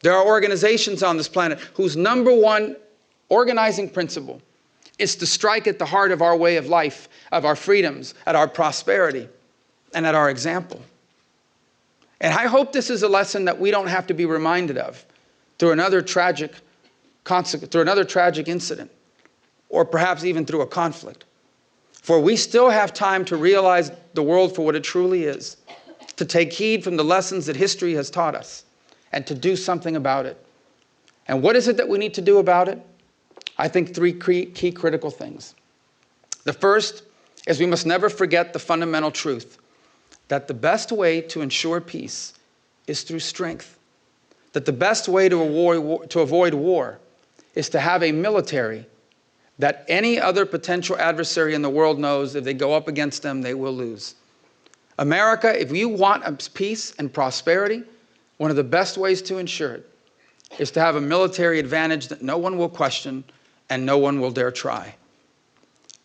There are organizations on this planet whose number one organizing principle is to strike at the heart of our way of life, of our freedoms, at our prosperity, and at our example. And I hope this is a lesson that we don't have to be reminded of through another tragic incident, or perhaps even through a conflict. For we still have time to realize the world for what it truly is, to take heed from the lessons that history has taught us, and to do something about it. And what is it that we need to do about it? I think three key critical things. The first is we must never forget the fundamental truth that the best way to ensure peace is through strength. That the best way to avoid war is to have a military that any other potential adversary in the world knows if they go up against them, they will lose. America, if you want peace and prosperity, one of the best ways to ensure it is to have a military advantage that no one will question and no one will dare try.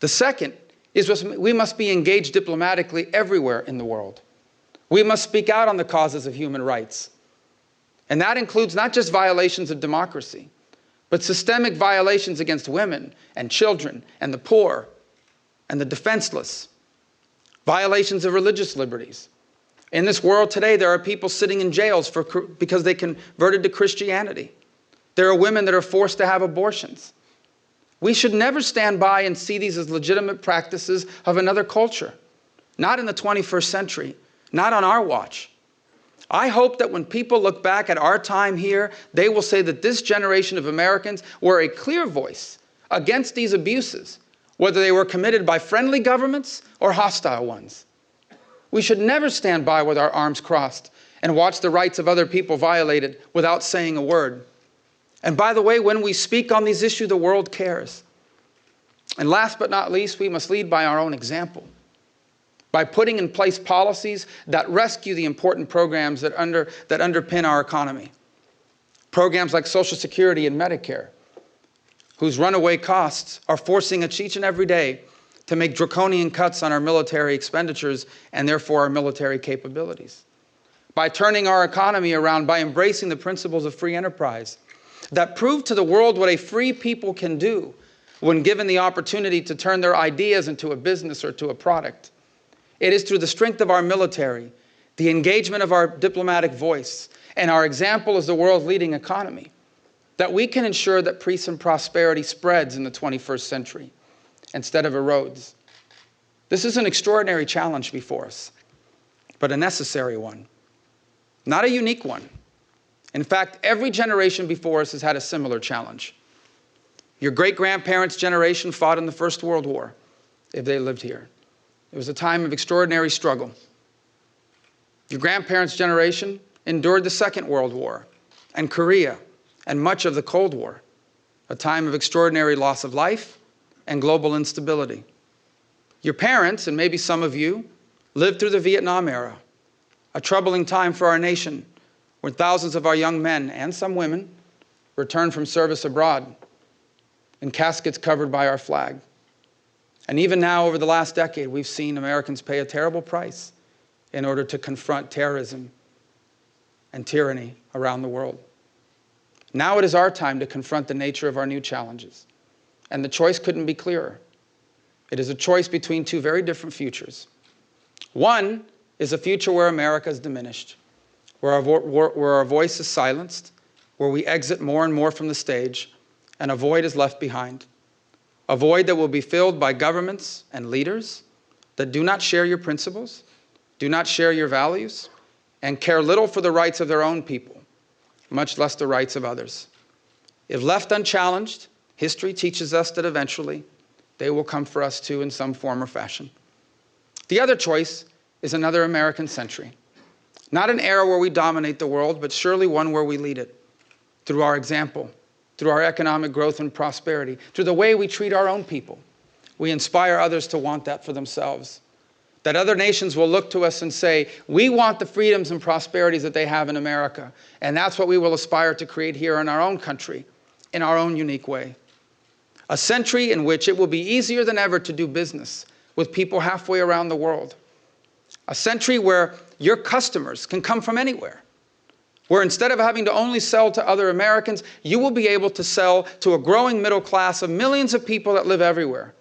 The second is we must be engaged diplomatically everywhere in the world. We must speak out on the causes of human rights. And that includes not just violations of democracy, but systemic violations against women and children and the poor and the defenseless, violations of religious liberties. In this world today, there are people sitting in jails because they converted to Christianity. There are women that are forced to have abortions. We should never stand by and see these as legitimate practices of another culture. Not in the 21st century, not on our watch. I hope that when people look back at our time here, they will say that this generation of Americans were a clear voice against these abuses, whether they were committed by friendly governments or hostile ones. We should never stand by with our arms crossed and watch the rights of other people violated without saying a word. And by the way, when we speak on these issues, the world cares. And last but not least, we must lead by our own example, by putting in place policies that rescue the important programs that underpin our economy. Programs like Social Security and Medicare, whose runaway costs are forcing us each and every day to make draconian cuts on our military expenditures and therefore our military capabilities. By turning our economy around, by embracing the principles of free enterprise that prove to the world what a free people can do when given the opportunity to turn their ideas into a business or to a product. It is through the strength of our military, the engagement of our diplomatic voice, and our example as the world's leading economy that we can ensure that peace and prosperity spreads in the 21st century instead of erodes. This is an extraordinary challenge before us, but a necessary one, not a unique one. In fact, every generation before us has had a similar challenge. Your great-grandparents' generation fought in the First World War, if they lived here. It was a time of extraordinary struggle. Your grandparents' generation endured the Second World War and Korea and much of the Cold War, a time of extraordinary loss of life and global instability. Your parents, and maybe some of you, lived through the Vietnam era, a troubling time for our nation, when thousands of our young men and some women returned from service abroad in caskets covered by our flag. And even now, over the last decade, we've seen Americans pay a terrible price in order to confront terrorism and tyranny around the world. Now it is our time to confront the nature of our new challenges. And the choice couldn't be clearer. It is a choice between two very different futures. One is a future where America is diminished, where our voice is silenced, where we exit more and more from the stage, and a void is left behind. A void that will be filled by governments and leaders that do not share your principles, do not share your values, and care little for the rights of their own people, much less the rights of others. If left unchallenged, history teaches us that eventually they will come for us too in some form or fashion. The other choice is another American century. Not an era where we dominate the world, but surely one where we lead it through our example, through our economic growth and prosperity, through the way we treat our own people. We inspire others to want that for themselves. That other nations will look to us and say, we want the freedoms and prosperities that they have in America, and that's what we will aspire to create here in our own country, in our own unique way. A century in which it will be easier than ever to do business with people halfway around the world. A century where your customers can come from anywhere. where instead of having to only sell to other Americans, you will be able to sell to a growing middle class of millions of people that live everywhere.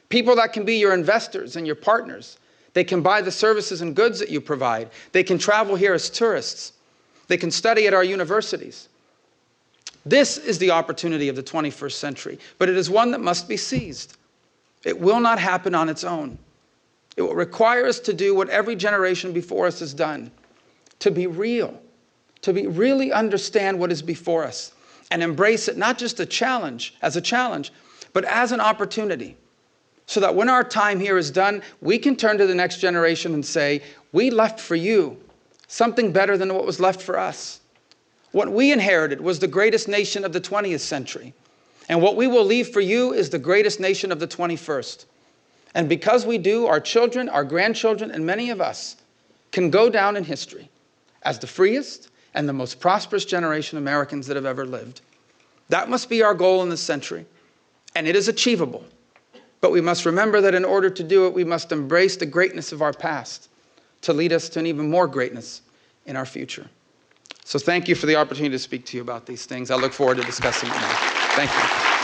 People that can be your investors and your partners. They can buy the services and goods that you provide. They can travel here as tourists. They can study at our universities. This is the opportunity of the 21st century, but it is one that must be seized. It will not happen on its own. It will require us to do what every generation before us has done, to be real, to really understand what is before us and embrace it not just as a challenge, but as an opportunity, so that when our time here is done, we can turn to the next generation and say, we left for you something better than what was left for us. What we inherited was the greatest nation of the 20th century. And what we will leave for you is the greatest nation of the 21st. And because we do, our children, our grandchildren, and many of us can go down in history as the freest and the most prosperous generation of Americans that have ever lived. That must be our goal in this century. And it is achievable. But we must remember that in order to do it, we must embrace the greatness of our past to lead us to an even more greatness in our future. So thank you for the opportunity to speak to you about these things. I look forward to discussing it now. Thank you.